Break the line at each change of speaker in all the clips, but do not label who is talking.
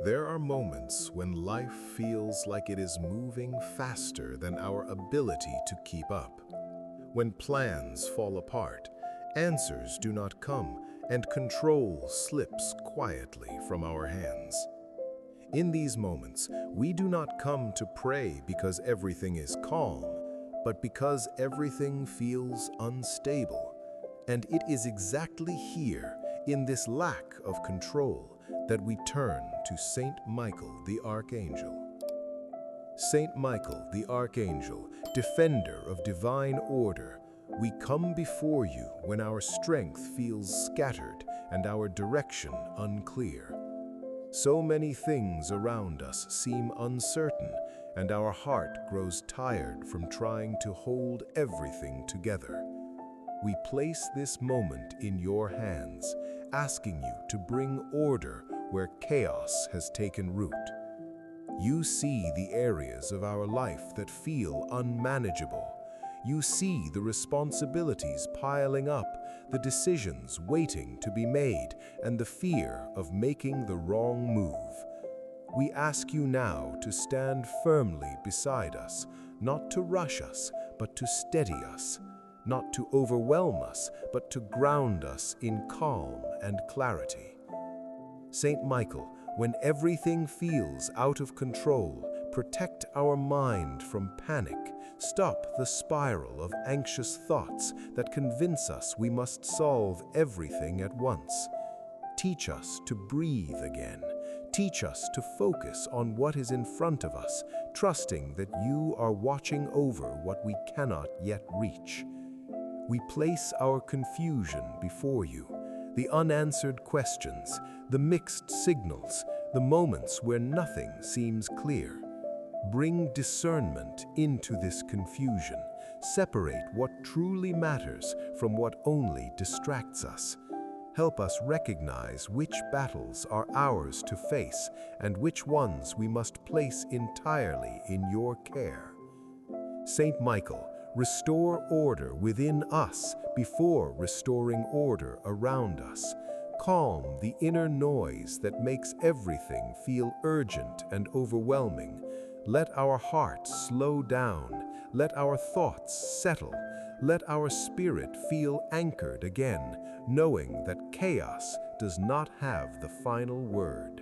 There are moments when life feels like it is moving faster than our ability to keep up. When plans fall apart, answers do not come, and control slips quietly from our hands. In these moments, we do not come to pray because everything is calm, but because everything feels unstable. And it is exactly here, in this lack of control, that we turn to Saint Michael the Archangel. Saint Michael the Archangel, defender of divine order, we come before you when our strength feels scattered and our direction unclear. So many things around us seem uncertain, and our heart grows tired from trying to hold everything together. We place this moment in your hands, asking you to bring order where chaos has taken root. You see the areas of our life that feel unmanageable. You see the responsibilities piling up, the decisions waiting to be made, and the fear of making the wrong move. We ask you now to stand firmly beside us, not to rush us, but to steady us, not to overwhelm us, but to ground us in calm and clarity. Saint Michael, when everything feels out of control, protect our mind from panic. Stop the spiral of anxious thoughts that convince us we must solve everything at once. Teach us to breathe again. Teach us to focus on what is in front of us, trusting that you are watching over what we cannot yet reach. We place our confusion before you, the unanswered questions, the mixed signals, the moments where nothing seems clear. Bring discernment into this confusion. Separate what truly matters from what only distracts us. Help us recognize which battles are ours to face and which ones we must place entirely in your care. Saint Michael, restore order within us before restoring order around us. Calm the inner noise that makes everything feel urgent and overwhelming. Let our hearts slow down. Let our thoughts settle. Let our spirit feel anchored again, knowing that chaos does not have the final word.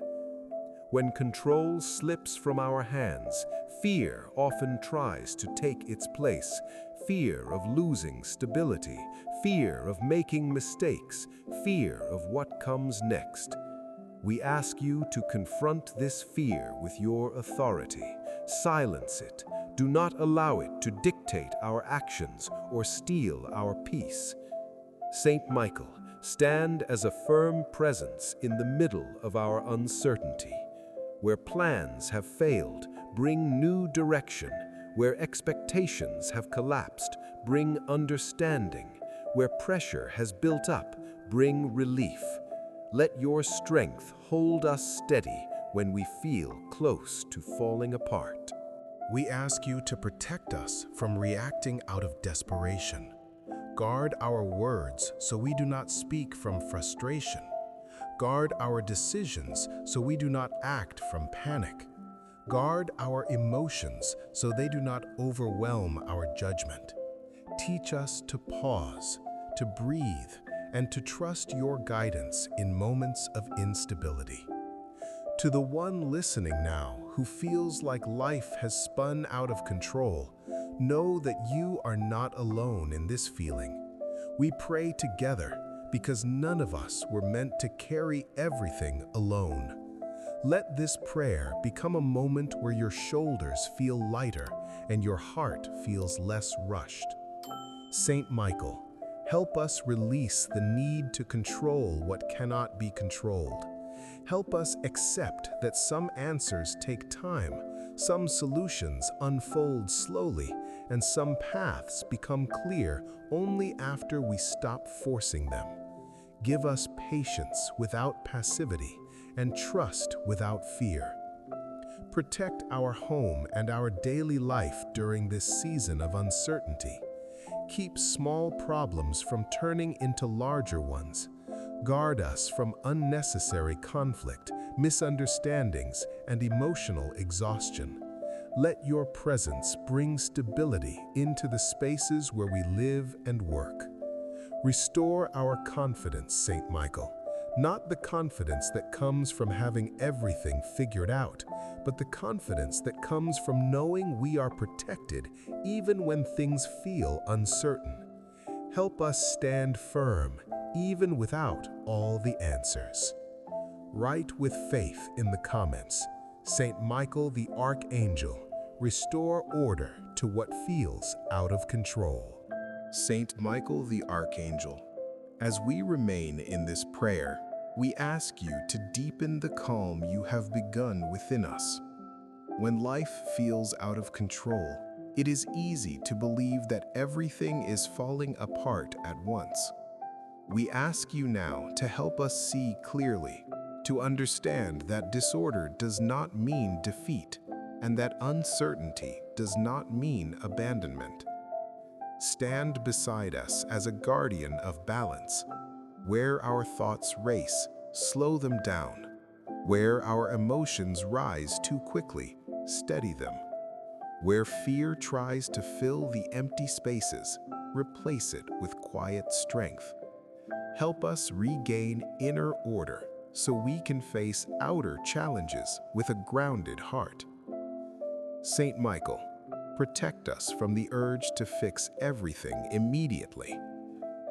When control slips from our hands, fear often tries to take its place. Fear of losing stability, fear of making mistakes, fear of what comes next. We ask you to confront this fear with your authority. Silence it. Do not allow it to dictate our actions or steal our peace. Saint Michael, stand as a firm presence in the middle of our uncertainty. Where plans have failed, bring new direction. Where expectations have collapsed, bring understanding. Where pressure has built up, bring relief. Let your strength hold us steady when we feel close to falling apart.
We ask you to protect us from reacting out of desperation. Guard our words so we do not speak from frustration. Guard our decisions so we do not act from panic. Guard our emotions so they do not overwhelm our judgment. Teach us to pause, to breathe, and to trust your guidance in moments of instability. To the one listening now who feels like life has spun out of control, know that you are not alone in this feeling. We pray together because none of us were meant to carry everything alone. Let this prayer become a moment where your shoulders feel lighter and your heart feels less rushed. Saint Michael, help us release the need to control what cannot be controlled. Help us accept that some answers take time, some solutions unfold slowly, and some paths become clear only after we stop forcing them. Give us patience without passivity and trust without fear. Protect our home and our daily life during this season of uncertainty. Keep small problems from turning into larger ones. Guard us from unnecessary conflict, misunderstandings, and emotional exhaustion. Let your presence bring stability into the spaces where we live and work. Restore our confidence, Saint Michael, not the confidence that comes from having everything figured out, but the confidence that comes from knowing we are protected even when things feel uncertain. Help us stand firm, even without all the answers. Write with faith in the comments. Saint Michael the Archangel, restore order to what feels out of control.
Saint Michael the Archangel, as we remain in this prayer, we ask you to deepen the calm you have begun within us. When life feels out of control, it is easy to believe that everything is falling apart at once. We ask you now to help us see clearly, to understand that disorder does not mean defeat, and that uncertainty does not mean abandonment. Stand beside us as a guardian of balance. Where our thoughts race, slow them down. Where our emotions rise too quickly, steady them. Where fear tries to fill the empty spaces, replace it with quiet strength. Help us regain inner order so we can face outer challenges with a grounded heart. Saint Michael, protect us from the urge to fix everything immediately.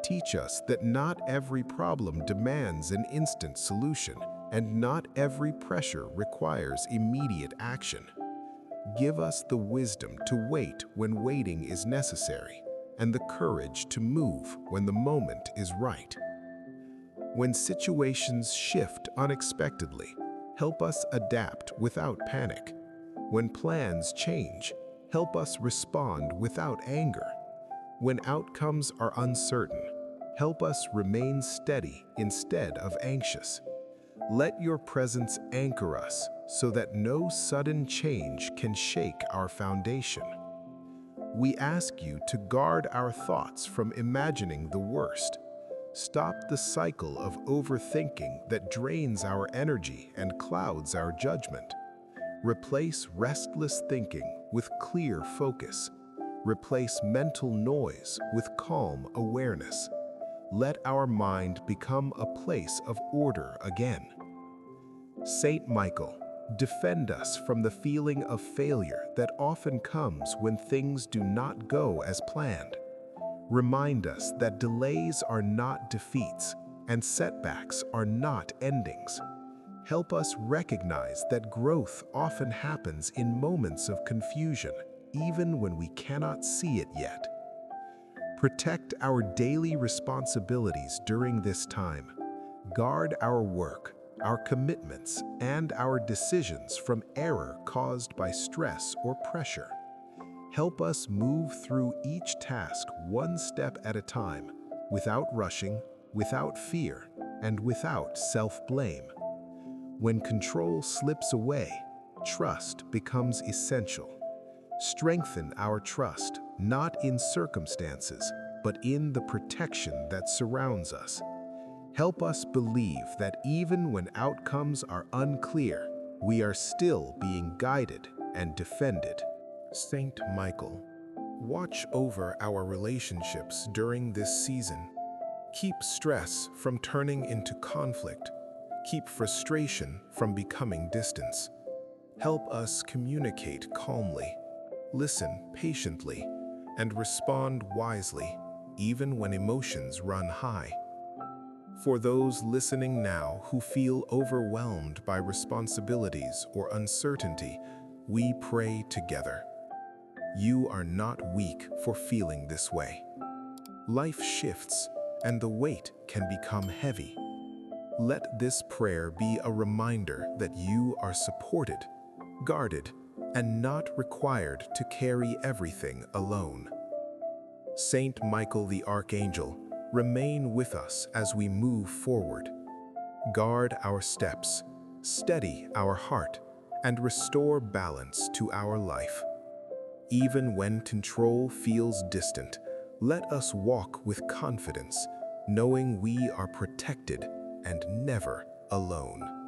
Teach us that not every problem demands an instant solution, and not every pressure requires immediate action. Give us the wisdom to wait when waiting is necessary, and the courage to move when the moment is right. When situations shift unexpectedly, help us adapt without panic. When plans change, help us respond without anger. When outcomes are uncertain, help us remain steady instead of anxious. Let your presence anchor us so that no sudden change can shake our foundation. We ask you to guard our thoughts from imagining the worst. Stop the cycle of overthinking that drains our energy and clouds our judgment. Replace restless thinking with clear focus. Replace mental noise with calm awareness. Let our mind become a place of order again. Saint Michael, defend us from the feeling of failure that often comes when things do not go as planned. Remind us that delays are not defeats and setbacks are not endings. Help us recognize that growth often happens in moments of confusion, even when we cannot see it yet. Protect our daily responsibilities during this time. Guard our work, our commitments, and our decisions from error caused by stress or pressure. Help us move through each task one step at a time, without rushing, without fear, and without self-blame. When control slips away, trust becomes essential. Strengthen our trust, not in circumstances, but in the protection that surrounds us. Help us believe that even when outcomes are unclear, we are still being guided and defended. Saint Michael, watch over our relationships during this season. Keep stress from turning into conflict. Keep frustration from becoming distance. Help us communicate calmly, listen patiently, and respond wisely, even when emotions run high. For those listening now who feel overwhelmed by responsibilities or uncertainty, we pray together. You are not weak for feeling this way. Life shifts, and the weight can become heavy. Let this prayer be a reminder that you are supported, guarded, and not required to carry everything alone. Saint Michael the Archangel, remain with us as we move forward. Guard our steps, steady our heart, and restore balance to our life. Even when control feels distant, let us walk with confidence, knowing we are protected
and never alone.